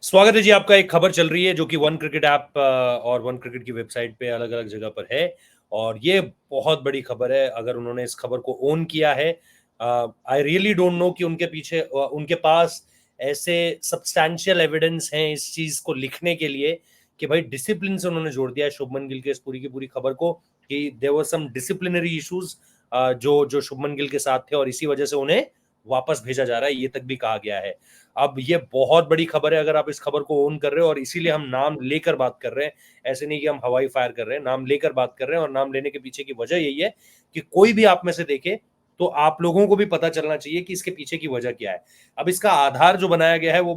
स्वागत है जी आपका। एक खबर चल रही है जो कि वन क्रिकेट ऐप और वन क्रिकेट की वेबसाइट पे अलग अलग जगह पर है और ये बहुत बड़ी खबर है। अगर उन्होंने इस खबर को ओन किया है, आई रियली डोंट नो कि उनके पीछे उनके पास ऐसे सब्सटैंशियल एविडेंस हैं इस चीज को लिखने के लिए कि भाई डिसिप्लिन से उन्होंने जोड़ दिया है शुभमन गिल के इस पूरी की पूरी खबर को कि there were some disciplinary issues जो जो शुभमन गिल के साथ थे और इसी वजह से उन्हें वापस भेजा जा रहा है, ये तक भी कहा गया है। अब ये बहुत बड़ी खबर है अगर आप इस खबर को ओन कर रहे हो और इसीलिए हम नाम लेकर बात कर रहे हैं। ऐसे नहीं कि हम हवाई फायर कर रहे हैं, नाम लेकर बात कर रहे हैं और नाम लेने के पीछे की वजह यही है कि कोई भी आप में से देखे तो आप लोगों को भी पता चलना चाहिए कि इसके पीछे की वजह क्या है। अब इसका आधार जो बनाया गया है वो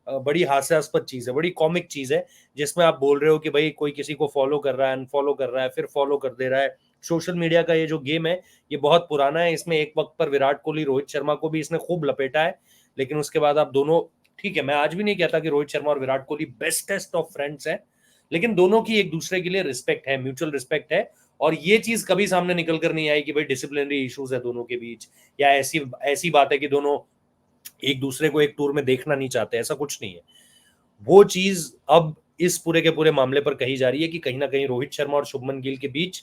बड़ी हास्यास्पद चीज है, बड़ी कॉमिक चीज है, जिसमें आप बोल रहे हो कि भाई कोई किसी को फॉलो कर रहा है, अनफॉलो कर रहा है, फिर फॉलो कर दे रहा है। सोशल मीडिया का ये जो गेम है ये बहुत पुराना है। इसमें एक वक्त पर विराट कोहली, रोहित शर्मा को भी इसने खूब लपेटा है, लेकिन उसके बाद आप दोनों, ठीक है, मैं आज भी नहीं कहता कि रोहित शर्मा और Virat Kohli bestest of friends हैं, लेकिन दोनों की एक दूसरे के लिए रिस्पेक्ट है, म्यूचुअल रिस्पेक्ट है। और ये चीज कभी सामने निकल कर नहीं आई कि भाई डिसिप्लिनरी इश्यूज है दोनों के बीच या ऐसी ऐसी बात है कि दोनों एक दूसरे को एक टूर में देखना नहीं चाहते, ऐसा कुछ नहीं है। वो चीज अब इस पूरे के पूरे मामले पर कही जा रही है कि कहीं ना कहीं रोहित शर्मा और शुभमन गिल के बीच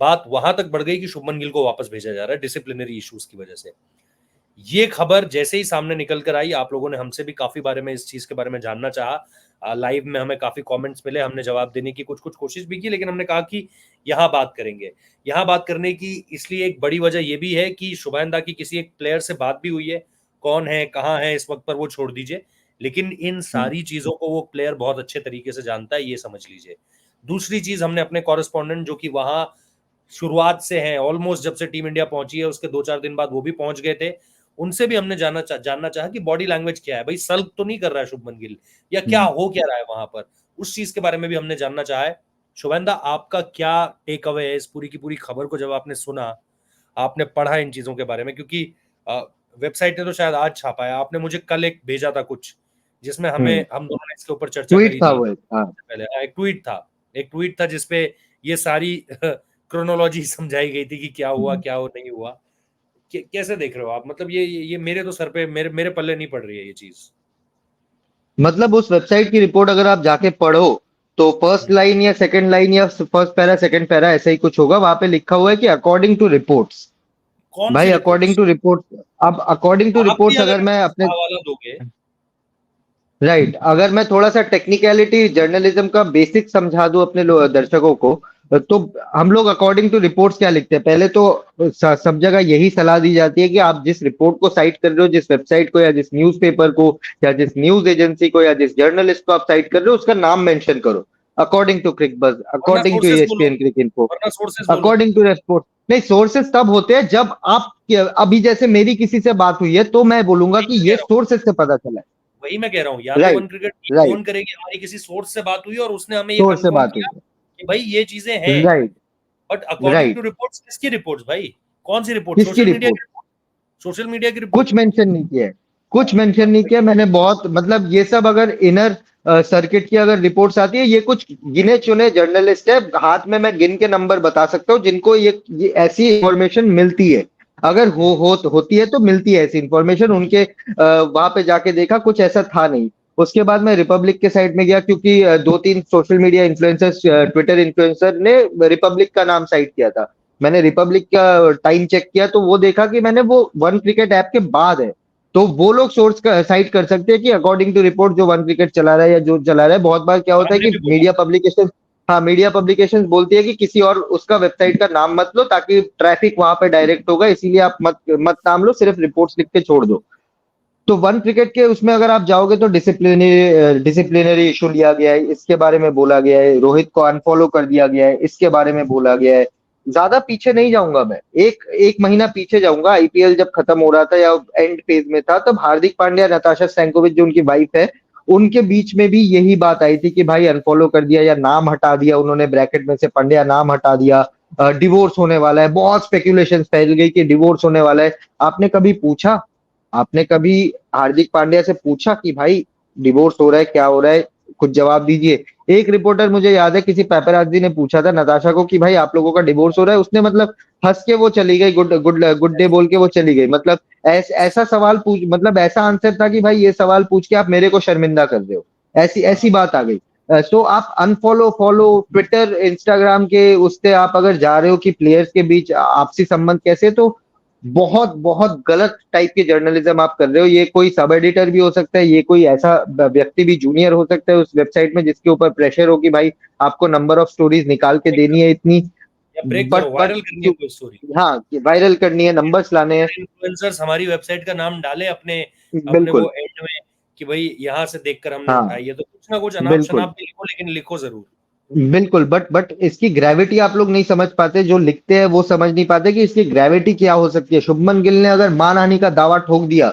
बात वहां तक बढ़ गई कि शुभमन गिल को वापस भेजा जा रहा है डिसिप्लिनरी इश्यूज की वजह से। ये खबर जैसे ही सामने निकल कर आई, आप लोगों ने हमसे भी काफी बारे में इस चीज के बारे में जानना चाहा, लाइव में हमें काफी कमेंट्स मिले, हमने जवाब देने की कुछ कुछ कोशिश भी की, लेकिन हमने कहा कि यहाँ बात करेंगे। यहाँ बात करने की इसलिए एक बड़ी वजह यह भी है कि शुभैंदा की किसी एक प्लेयर से बात भी हुई है, कौन है कहाँ है इस वक्त पर वो छोड़ दीजिए, लेकिन इन सारी चीजों को वो प्लेयर बहुत अच्छे तरीके से जानता है, ये समझ लीजिए। दूसरी चीज, हमने अपने कॉरेस्पॉन्डेंट जो कि वहां शुरुआत से हैं, ऑलमोस्ट जब से टीम इंडिया पहुंची है उसके 2-4 दिन बाद वो भी पहुंच गए थे, उनसे भी हमने जानना चाहा कि बॉडी लैंग्वेज क्या है, भाई सल्क तो नहीं कर रहा है शुभमन गिल या क्या हो क्या रहा है वहां पर, उस चीज के बारे में भी हमने जानना चाहा है। शुभेंदा, आपका क्या टेक अवे है इस पूरी की पूरी खबर को जब आपने सुना, आपने पढ़ा इन चीजों के बारे में? क्योंकि वेबसाइट ने तो शायद आज छापा है, आपने मुझे कल एक भेजा था कुछ जिसमें हम दोनों ने इसके ऊपर चर्चा करी थी पहले। एक ट्वीट था जिसपे ये सारी क्रोनोलॉजी समझाई गई थी कि क्या हुआ क्या हो नहीं हुआ। कैसे देख रहे हो आप? मतलब ये मेरे तो सर पे, मेरे पल्ले नहीं पड़ रही है ये चीज। मतलब उस वेबसाइट की रिपोर्ट अगर आप जाके पढ़ो तो फर्स्ट लाइन या सेकंड लाइन या फर्स्ट पैरा सेकंड पैरा ऐसा ही कुछ होगा, वहां पे लिखा हुआ है कि अकॉर्डिंग टू रिपोर्ट्स। कौन सी भाई अकॉर्डिंग रिपोर्ट्स? टू रिपोर्ट्स, अब अकॉर्डिंग टू आप भी रिपोर्ट्स अगर अगर मैं अपने हवाला दोगे। राइट, अगर मैं थोड़ा सा टेक्निकलिटी जर्नलिज्म का बेसिक समझा दूं अपने दर्शकों को, तो हम लोग अकॉर्डिंग टू रिपोर्ट्स क्या लिखते हैं? पहले तो सब जगह यही सलाह दी जाती है कि आप जिस रिपोर्ट को साइट कर रहे हो, जिस वेबसाइट को या जिस न्यूज़पेपर को या जिस न्यूज एजेंसी को या जिस जर्नलिस्ट को आप साइट कर रहे हो उसका नाम मेंशन करो। अकॉर्डिंग टू क्रिकबज़, वरना अकॉर्डिंग टू सोर्सेस बोलो, ESPN क्रिक इन्फो, वरना सोर्सेस बोलो। According to report. नहीं, सोर्सेस तब होते हैं जब आप, अभी जैसे मेरी किसी से बात हुई है तो मैं बोलूंगा वही कि मैं कह ये रहा हूँ, सोर्सेस से पता चला है। वही मैं कह रहा हूँ, या तो right, one cricket team right, own करेगी हमारी किसी सोर्स से बात हुई और उसने हमें ये सोर्स से कंफर्म बात हुई किया है। कि भाई ये चीजें हैं। Right, but according to right. Reports, किसकी रिपोर्ट्स भाई? कौन सी रिपोर्ट? किसकी सोशल मीडिया रिपोर्ट? की रिपोर्ट? सोशल मीडिया की रिपोर्ट? कुछ मेंशन नहीं किया है, कुछ मेंशन नहीं किया मैंने। बहुत मतलब ये सब अगर इनर सर्किट की अगर रिपोर्ट्स आती है, ये कुछ गिने चुने जर्नलिस्ट है, हाथ में मैं गिन के नंबर बता सकता हूँ जिनको ये ऐसी इंफॉर्मेशन मिलती है। अगर होती है तो मिलती है ऐसी इंफॉर्मेशन। उनके वहां पे जाके देखा, कुछ ऐसा था नहीं। उसके बाद मैं रिपब्लिक के साइट में गया क्योंकि 2-3 social media influencers, Twitter influencer ने रिपब्लिक का नाम साइट किया था। मैंने रिपब्लिक का टाइम चेक किया तो वो देखा कि मैंने वो वन क्रिकेट ऐप के बाद है। तो वो लोग सोर्स साइट कर सकते हैं कि अकॉर्डिंग टू रिपोर्ट जो वन क्रिकेट चला रहा है या जो चला रहा है। बहुत बार क्या होता है हमने कि भी बोला। मीडिया पब्लिकेशन बोलती है कि किसी और उसका वेबसाइट का नाम मत लो ताकि ट्रैफिक वहां पे डायरेक्ट होगा, इसीलिए आप मत नाम लो, सिर्फ रिपोर्ट्स लिख के छोड़ दो। तो वन क्रिकेट के उसमें अगर आप जाओगे तो डिसिप्लिनरी इशू लिया गया है, इसके बारे में बोला गया है। रोहित को अनफॉलो कर दिया गया है, इसके बारे में बोला गया है। ज्यादा पीछे नहीं जाऊंगा मैं, एक एक महीना पीछे जाऊंगा। आईपीएल जब खत्म हो रहा था या एंड फेज में था, तब हार्दिक पांड्या, नताशा स्टैंकोविच जो उनकी वाइफ है, उनके बीच में भी यही बात आई थी कि भाई अनफॉलो कर दिया या नाम हटा दिया उन्होंने, ब्रैकेट में से पंड्या नाम हटा दिया, डिवोर्स होने वाला है। बहुत स्पेकुलेशन फैल गई कि डिवोर्स होने वाला है। आपने कभी पूछा, आपने कभी हार्दिक पांड्या से पूछा कि भाई डिवोर्स हो रहा है, क्या हो रहा है, कुछ जवाब दीजिए? एक रिपोर्टर, मुझे याद है, किसी पेपराजी ने पूछा था नताशा को कि भाई आप लोगों का डिवोर्स हो रहा है, उसने मतलब हंस के वो चली गई, गुड गुड गुड डे बोल के वो चली गई। मतलब ऐसा सवाल पूछ, मतलब ऐसा आंसर था कि भाई ये सवाल पूछ के आप मेरे को शर्मिंदा कर रहे हो। ऐसी ऐसी बात आ गई। तो आप अनफॉलो फॉलो ट्विटर इंस्टाग्राम के उससे आप अगर जा रहे हो कि प्लेयर्स के बीच आपसी संबंध कैसे, तो बहुत बहुत गलत टाइप की जर्नलिज्म आप कर रहे हो। ये कोई सब एडिटर भी हो सकता है, ये कोई ऐसा व्यक्ति भी जूनियर हो सकता है उस वेबसाइट में जिसके ऊपर प्रेशर हो कि भाई आपको नंबर ऑफ स्टोरीज निकाल के देनी है इतनी, या ब्रेक करो, बट वायरल करनी है कोई स्टोरी। हाँ वायरल करनी है, नंबर्स लाने हैं। इन्फ्लुएंसर्स हमारी वेबसाइट का नाम डाले अपने अपने बिल्कुल। वो एंड में कि भाई यहाँ से देखकर हमने हाँ उठाई है, तो कुछ ना कुछ अनाप बिल्कुल। शनाप भी लिखो, लेकिन लिखो जरूर। बिल्कुल, बट इसकी ग्रेविटी आप लोग नहीं समझ पाते, जो लिखते हैं वो समझ नहीं पाते कि इसकी ग्रेविटी क्या हो सकती है। शुभमन गिल ने अगर मानहानि का दावा ठोक दिया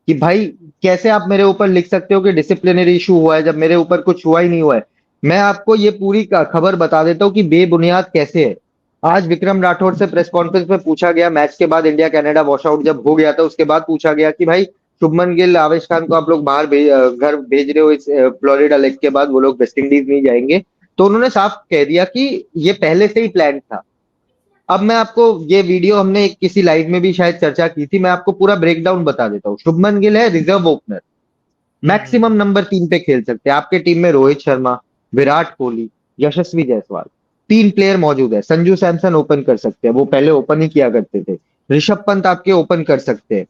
कि भाई कैसे आप मेरे ऊपर लिख सकते हो कि डिसिप्लिनरी इशू हुआ है जब मेरे ऊपर कुछ हुआ ही नहीं हुआ है। मैं आपको ये पूरी खबर बता देता हूँ कि बेबुनियाद कैसे है। आज विक्रम राठौर से प्रेस कॉन्फ्रेंस में पूछा गया, मैच के बाद इंडिया कनाडा वॉश आउट जब हो गया था उसके बाद पूछा गया कि भाई शुभमन गिल आवेश खान को आप लोग बाहर घर भेज रहे हो इस फ्लोरिडा लेग के बाद, वो लोग वेस्ट इंडीज नहीं जाएंगे। तो उन्होंने साफ कह दिया कि ये पहले से ही प्लान था। अब मैं आपको ये वीडियो हमने किसी लाइव में भी शायद चर्चा की थी, मैं आपको पूरा ब्रेकडाउन बता देता हूँ। शुभमन गिल है रिजर्व ओपनर, मैक्सिमम नंबर 3 पे खेल सकते हैं। आपके टीम में रोहित शर्मा, विराट कोहली, यशस्वी जायसवाल, 3 प्लेयर मौजूद है। संजू सैमसन ओपन कर सकते हैं, वो पहले ओपन ही किया करते थे। ऋषभ पंत आपके ओपन कर सकते हैं।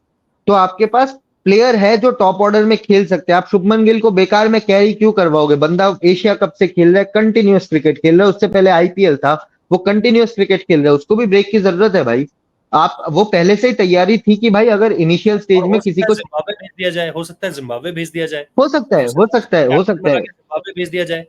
तो आपके पास प्लेयर है जो टॉप ऑर्डर में खेल सकते हैं। आप शुभमन गिल को बेकार में कैरी क्यों करवाओगे? बंदा एशिया कप से खेल रहा है, कंटिन्यूअस क्रिकेट खेल रहा है, उससे पहले आईपीएल था, वो कंटिन्यूअस क्रिकेट खेल रहा है, उसको भी ब्रेक की जरूरत है भाई। आप वो पहले से ही तैयारी थी कि भाई अगर इनिशियल और स्टेज में हो किसी सकता है को, जिम्बाब्वे भेज दिया जाए, हो सकता है जिम्बाब्वे भेज दिया जाए, हो सकता है, फिर से हो सकता है, हो कैप्टन सकता बना है, के जिम्बाब्वे भेज दिया जाए।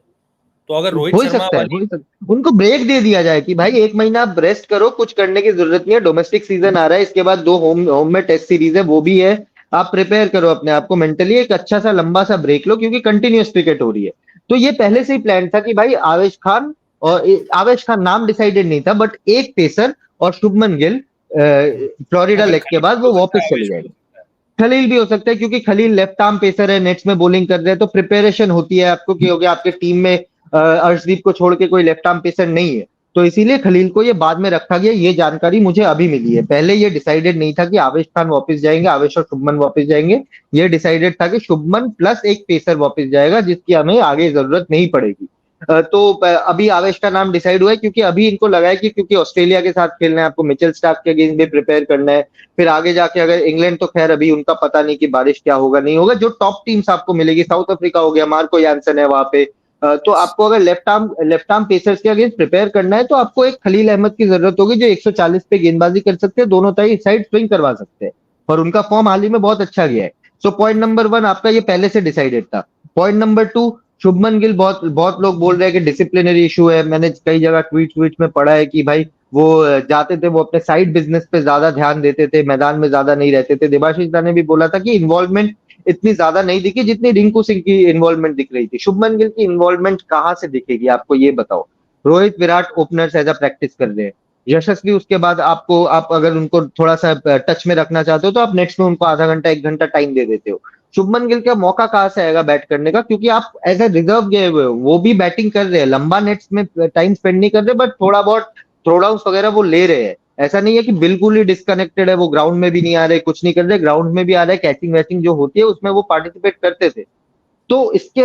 तो अगर रोहित हो ही शर्मा सकता है, हो वाली ही सकता है। उनको ब्रेक दे दिया जाए कि भाई एक महीना आप रेस्ट करो, कुछ करने की जरूरत नहीं है। डोमेस्टिक सीजन आ रहा है, इसके बाद 2 होम होम में टेस्ट सीरीज है, वो भी है। आप प्रिपेयर करो अपने आप को मेंटली, एक अच्छा सा लंबा सा ब्रेक लो क्योंकि कंटिन्यूअस क्रिकेट हो रही है। तो ये पहले से ही प्लान था कि भाई आवेश खान, और आवेश खान नाम डिसाइडेड नहीं था, बट एक पेसर और शुभमन गिल फ्लोरिडा अगर लेग के खलील बाद भी वो हो सकता वापस है, चले आवेश भी हो जाएंगे। सकता है। खलील भी हो सकता है क्योंकि खलील लेफ्ट आर्म पेसर है, नेट्स में बॉलिंग कर रहे हैं, तो प्रिपरेशन होती है आपको कि होगा आपके टीम में अर्शदीप को छोड़ के कोई लेफ्ट आर्म पेसर नहीं है। तो इसीलिए खलील को ये बाद में रखा गया। ये जानकारी मुझे अभी मिली है, पहले ये डिसाइडेड नहीं था कि आवेश खान वापस जाएंगे, आवेश और शुभमन वापस जाएंगे। ये डिसाइडेड था कि शुभमन प्लस एक पेसर वापस जाएगा जिसकी हमें आगे जरूरत नहीं पड़ेगी। तो अभी आवेश का नाम डिसाइड हुआ है क्योंकि अभी इनको लगा है कि क्योंकि ऑस्ट्रेलिया के साथ खेलना है, आपको मिचेल स्टार्क के अगेंस्ट भी प्रिपेयर करना है। फिर आगे जाके अगर इंग्लैंड, तो खैर अभी उनका पता नहीं कि बारिश क्या होगा नहीं होगा। जो टॉप टीम्स आपको मिलेगी, साउथ अफ्रीका हो गया, मार्को यानसन है वहां पे। तो आपको अगर लेफ्ट आर्म पेसर्स के अगेंस्ट प्रिपेयर करना है तो आपको एक खलील अहमद की जरूरत होगी जो 140 पे गेंदबाजी कर सकते हैं, दोनों साइड स्विंग करवा सकते हैं, और उनका फॉर्म हाल ही में बहुत अच्छा गया है। सो पॉइंट नंबर 1 आपका ये पहले से डिसाइडेड था। पॉइंट नंबर 2, शुभमन गिल, बहुत बहुत लोग बोल रहे हैं कि डिसिप्लिनरी इशू है। मैंने कई जगह ट्वीट में पढ़ा है कि भाई वो जाते थे, वो अपने साइड बिजनेस पे ज्यादा ध्यान देते थे, मैदान में ज्यादा नहीं रहते थे। देबाशिष दा ने भी बोला था कि इन्वॉल्वमेंट इतनी ज्यादा नहीं दिखी जितनी रिंकू सिंह की इन्वॉल्वमेंट दिख रही थी। शुभमन गिल की इन्वॉल्वमेंट कहाँ से दिखेगी आपको ये बताओ? Rohit Virat openers as a practice कर रहे हैं, यशस्वी उसके बाद आपको, आप अगर उनको थोड़ा सा टच में रखना चाहते हो तो आप नेक्स्ट में उनको आधा घंटा 1 घंटा टाइम दे देते हो। शुभमन गिल का मौका कहाँ से आएगा बैट करने का? क्योंकि आप एज ए रिजर्व गए हुए हो, वो भी बैटिंग कर रहे हैं, लंबा नेट्स में टाइम स्पेंड नहीं कर रहे, बट थोड़ा बहुत थ्रो डाउन वगैरह वो ले रहे हैं। ऐसा नहीं है कि बिल्कुल ही डिस्कनेक्टेड है, वो ग्राउंड में भी नहीं आ रहे, कुछ नहीं कर रहे, ग्राउंड में भी आ रहे, कैचिंग वैचिंग जो होती है उसमें वो पार्टिसिपेट करते थे। तो इसके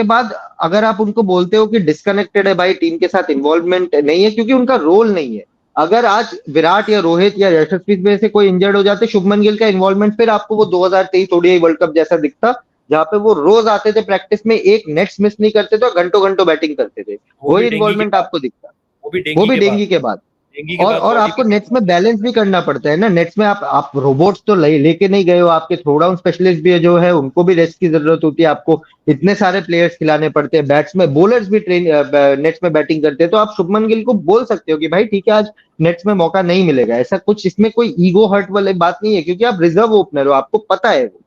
बाद अगर आप उनको बोलते हो कि डिस्कनेक्टेड है भाई, टीम के साथ इन्वॉल्वमेंट नहीं है, क्योंकि उनका रोल नहीं है। अगर आज विराट या रोहित या यशस्वी में से कोई इंजर्ड हो जाते, शुभमन गिल का इन्वॉल्वमेंट फिर आपको वो 2023 ओडीआई वर्ल्ड कप जैसा दिखता, जहां पे वो रोज आते थे प्रैक्टिस में, एक नेट्स मिस नहीं करते थे और घंटों घंटों बैटिंग करते थे। वो भी वही डेंगू के इन्वॉल्वमेंट बाद, आपको दिखता, वो भी वो डेंगू भी के बाद, डेंगू के बाद। डेंगू के बाद और बॉडी आपको भी नेट्स में वीक बैलेंस रहता भी है। करना पड़ता है ना। नेट्स में आप रोबोट्स तो लेके नहीं गए हो, आपके थ्रो डाउन स्पेशलिस्ट भी जो है उनको भी रेस्ट की जरूरत होती है। आपको इतने सारे प्लेयर्स खिलाने पड़ते हैं, बैट्समैन बॉलर्स भी ट्रेन नेट्स में बैटिंग करते हैं। तो आप शुभमन गिल को बोल सकते हो कि भाई ठीक है आज नेट्स में मौका नहीं मिलेगा, ऐसा कुछ इसमें कोई ईगो हर्ट वाली बात नहीं है, क्योंकि आप रिजर्व ओपनर हो, आपको पता है वो।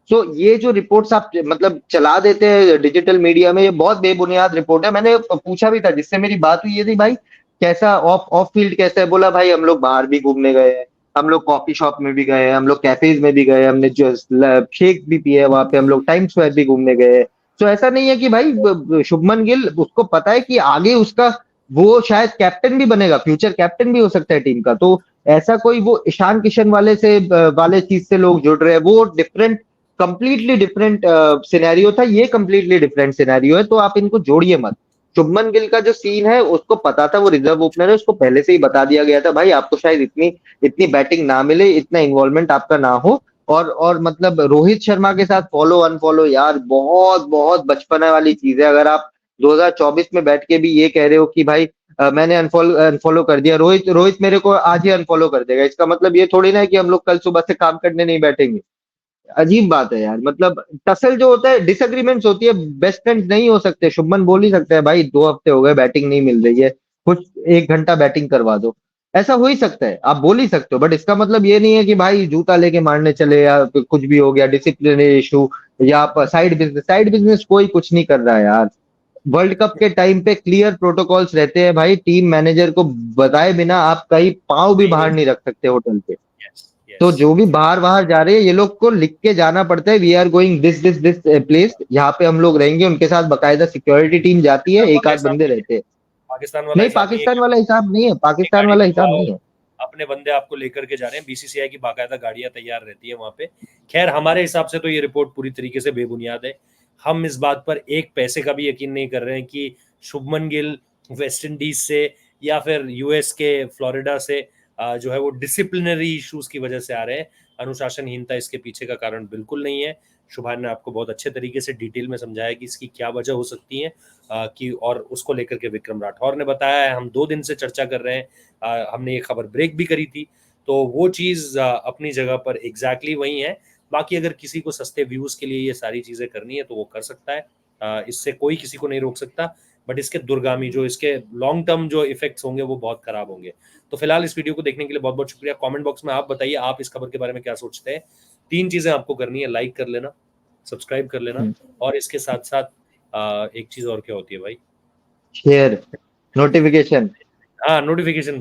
सो ये जो रिपोर्ट्स आप मतलब चला देते हैं डिजिटल मीडिया में, ये बहुत बेबुनियाद रिपोर्ट है। मैंने पूछा भी था, जिससे मेरी बात हुई, ये थी भाई कैसा ऑफ ऑफ फील्ड कैसा है? बोला भाई हम लोग बाहर भी घूमने गए हैं, हम लोग कॉफी शॉप में भी गए हैं, हम लोग कैफेज में भी गए, हमने जो शेक भी पिए वहां पे, हम लोग टाइम स्क्वायर भी घूमने गए। तो ऐसा नहीं है कि भाई शुभमन गिल, उसको पता है कि आगे उसका वो शायद कैप्टन भी बनेगा, फ्यूचर कैप्टन भी हो सकता है टीम का। तो ऐसा कोई वो ईशान किशन वाले चीज से लोग जुड़ रहे हैं, वो डिफरेंट कंप्लीटली डिफरेंट सिनेरियो था, ये कंप्लीटली डिफरेंट सिनेरियो है, तो आप इनको जोड़िए मत। शुभमन गिल का जो सीन है उसको पता था, वो रिजर्व ओपनर है, उसको पहले से ही बता दिया गया था भाई आपको शायद इतनी इतनी बैटिंग ना मिले, इतना इन्वॉल्वमेंट आपका ना हो। और मतलब रोहित शर्मा के साथ फॉलो अनफॉलो यार बहुत बहुत बचपना वाली चीज है। अगर आप 2024 में बैठ के भी ये कह रहे हो कि भाई मैंने अनफॉलो अनफॉलो कर दिया, रोहित रोहित मेरे को आज ही अनफॉलो कर देगा, इसका मतलब ये थोड़ी ना है कि हम लोग कल सुबह से काम करने नहीं बैठेंगे। अजीब बात है यार, मतलब टसल जो होता है, डिसएग्रीमेंट्स होती है, बेस्ट फ्रेंड्स नहीं हो सकते। शुभमन बोल ही सकते हैं भाई 2 हफ्ते हो गए बैटिंग नहीं मिल रही है, कुछ 1 घंटा बैटिंग करवा दो, ऐसा हो ही सकता है, आप बोल ही सकते हो। बट इसका मतलब ये नहीं है कि भाई जूता लेके मारने चले या कुछ भी हो गया डिसिप्लिनरी इशू या आप साइड बिजनेस कोई कुछ नहीं कर रहा है यार। वर्ल्ड कप के टाइम पे क्लियर प्रोटोकॉल्स रहते हैं भाई, टीम मैनेजर को बताए बिना आप कहीं पाँव भी नहीं बाहर नहीं। नहीं रख सकते होटल पे। यस तो यस। जो भी बाहर बाहर जा रहे हैं ये लोग को लिख के जाना पड़ता है, we are going this place, यहाँ पे हम लोग रहेंगे, उनके साथ बकायदा सिक्योरिटी टीम जाती है, पाकिस्तान एक वाला आध हिसाब बंदे नहीं है। रहते हैं। पाकिस्तान वाला नहीं हिसाब नहीं है पाकिस्तान कि वाला हिसाब नहीं है, अपनी पाकिस्तान गाड़ी वाला हिसाब मंगवाओ, नहीं है। अपने बंदे आपको लेकर के जा रहे हैं, बीसीसीआई की बाकायदा गाड़ियां तैयार रहती है वहां पे। खैर हमारे हिसाब से तो ये रिपोर्ट पूरी तरीके से बेबुनियाद है। हम इस बात पर एक पैसे का भी यकीन नहीं कर रहे हैं कि शुभमन गिल वेस्ट इंडीज से या फिर यूएस के फ्लोरिडा से जो है वो डिसिप्लिनरी इश्यूज की वजह से आ रहे हैं। अनुशासनहीनता इसके पीछे का कारण बिल्कुल नहीं है। शुभान ने आपको बहुत अच्छे तरीके से डिटेल में समझाया कि इसकी क्या वजह हो सकती है कि, और उसको लेकर के विक्रम राठौर ने बताया है, हम 2 दिन से चर्चा कर रहे हैं, हमने ये खबर ब्रेक भी करी थी। तो वो चीज़ अपनी जगह पर एग्जैक्टली वही है। बाकी अगर किसी को सस्ते व्यूज के लिए ये सारी चीजें करनी है तो वो कर सकता है, इससे कोई किसी को नहीं रोक सकता। बट इसके दुर्गामी जो इसके लॉन्ग टर्म जो इफेक्ट्स होंगे वो बहुत खराब होंगे। तो फिलहाल इस वीडियो को देखने के लिए बहुत बहुत शुक्रिया। कमेंट बॉक्स में आप बताइए आप इस खबर के बारे में क्या सोचते हैं। 3 चीजें आपको करनी है, लाइक कर लेना, सब्सक्राइब कर लेना, और इसके साथ साथ एक चीज और क्या होती है भाई, शेयर, नोटिफिकेशन। हाँ नोटिफिकेशन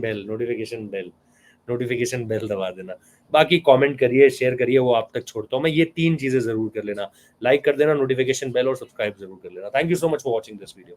बेल दबा देना। बाकी कमेंट करिए, शेयर करिए, वो आप तक छोड़ता हूँ मैं। ये 3 चीजें जरूर कर लेना, लाइक कर देना, नोटिफिकेशन बेल और सब्सक्राइब जरूर कर लेना। Thank you so much for watching this video.